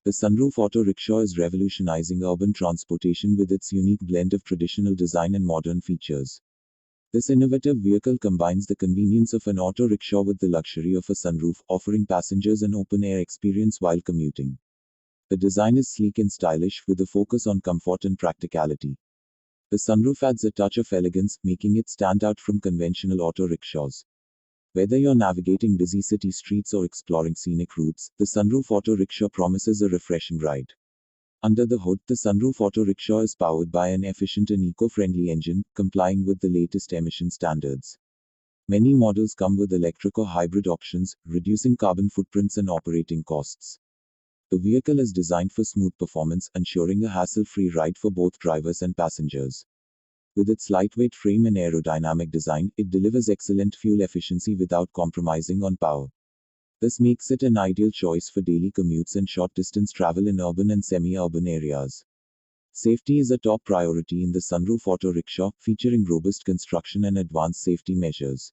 The sunroof auto rickshaw is revolutionizing urban transportation with its unique blend of traditional design and modern features. This innovative vehicle combines the convenience of an auto rickshaw with the luxury of a sunroof, offering passengers an open-air experience while commuting. The design is sleek and stylish, with a focus on comfort and practicality. The sunroof adds a touch of elegance, making it stand out from conventional auto rickshaws. Whether you're navigating busy city streets or exploring scenic routes, the sunroof auto rickshaw promises a refreshing ride. Under the hood, the sunroof auto rickshaw is powered by an efficient and eco-friendly engine, complying with the latest emission standards. Many models come with electric or hybrid options, reducing carbon footprints and operating costs. The vehicle is designed for smooth performance, ensuring a hassle-free ride for both drivers and passengers. With its lightweight frame and aerodynamic design, it delivers excellent fuel efficiency without compromising on power. This makes it an ideal choice for daily commutes and short-distance travel in urban and semi-urban areas. Safety is a top priority in the sunroof auto rickshaw, featuring robust construction and advanced safety measures.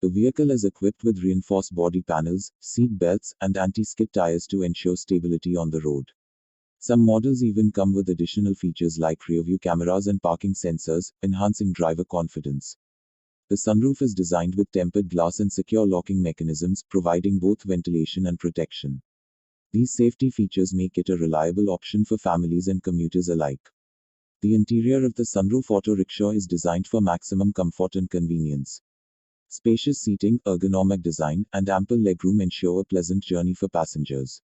The vehicle is equipped with reinforced body panels, seat belts, and anti-skid tires to ensure stability on the road. Some models even come with additional features like rear-view cameras and parking sensors, enhancing driver confidence. The sunroof is designed with tempered glass and secure locking mechanisms, providing both ventilation and protection. These safety features make it a reliable option for families and commuters alike. The interior of the sunroof auto rickshaw is designed for maximum comfort and convenience. Spacious seating, ergonomic design, and ample legroom ensure a pleasant journey for passengers.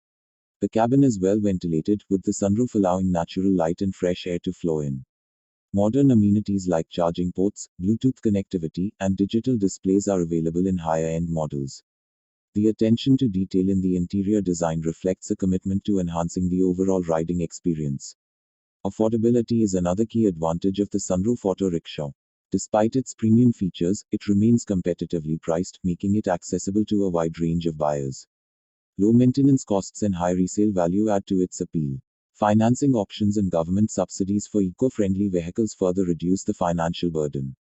The cabin is well ventilated, with the sunroof allowing natural light and fresh air to flow in. Modern amenities like charging ports, Bluetooth connectivity, and digital displays are available in higher-end models. The attention to detail in the interior design reflects a commitment to enhancing the overall riding experience. Affordability is another key advantage of the sunroof auto rickshaw. Despite its premium features, it remains competitively priced, making it accessible to a wide range of buyers. Low maintenance costs and high resale value add to its appeal. Financing options and government subsidies for eco-friendly vehicles further reduce the financial burden.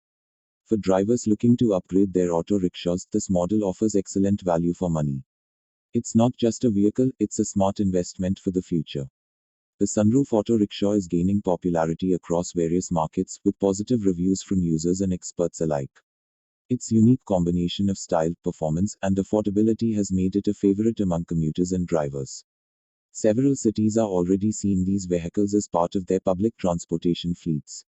For drivers looking to upgrade their auto rickshaws, this model offers excellent value for money. It's not just a vehicle, it's a smart investment for the future. The sunroof auto rickshaw is gaining popularity across various markets, with positive reviews from users and experts alike. Its unique combination of style, performance, and affordability has made it a favorite among commuters and drivers. Several cities are already seeing these vehicles as part of their public transportation fleets.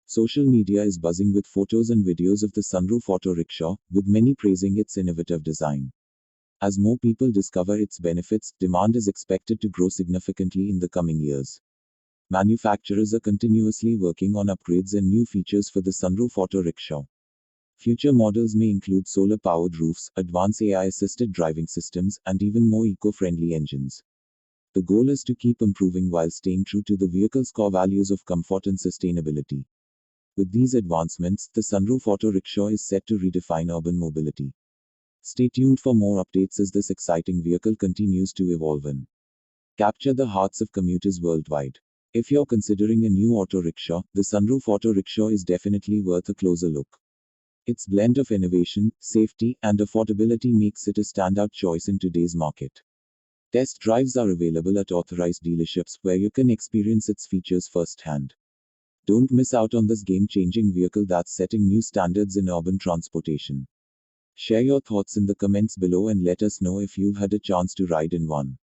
Social media is buzzing with photos and videos of the sunroof auto rickshaw, with many praising its innovative design. As more people discover its benefits, demand is expected to grow significantly in the coming years. Manufacturers are continuously working on upgrades and new features for the sunroof auto rickshaw. Future models may include solar-powered roofs, advanced AI-assisted driving systems, and even more eco-friendly engines. The goal is to keep improving while staying true to the vehicle's core values of comfort and sustainability. With these advancements, the sunroof auto rickshaw is set to redefine urban mobility. Stay tuned for more updates as this exciting vehicle continues to evolve and capture the hearts of commuters worldwide. If you're considering a new auto rickshaw, the sunroof auto rickshaw is definitely worth a closer look. Its blend of innovation, safety, and affordability makes it a standout choice in today's market. Test drives are available at authorized dealerships where you can experience its features firsthand. Don't miss out on this game-changing vehicle that's setting new standards in urban transportation. Share your thoughts in the comments below and let us know if you've had a chance to ride in one.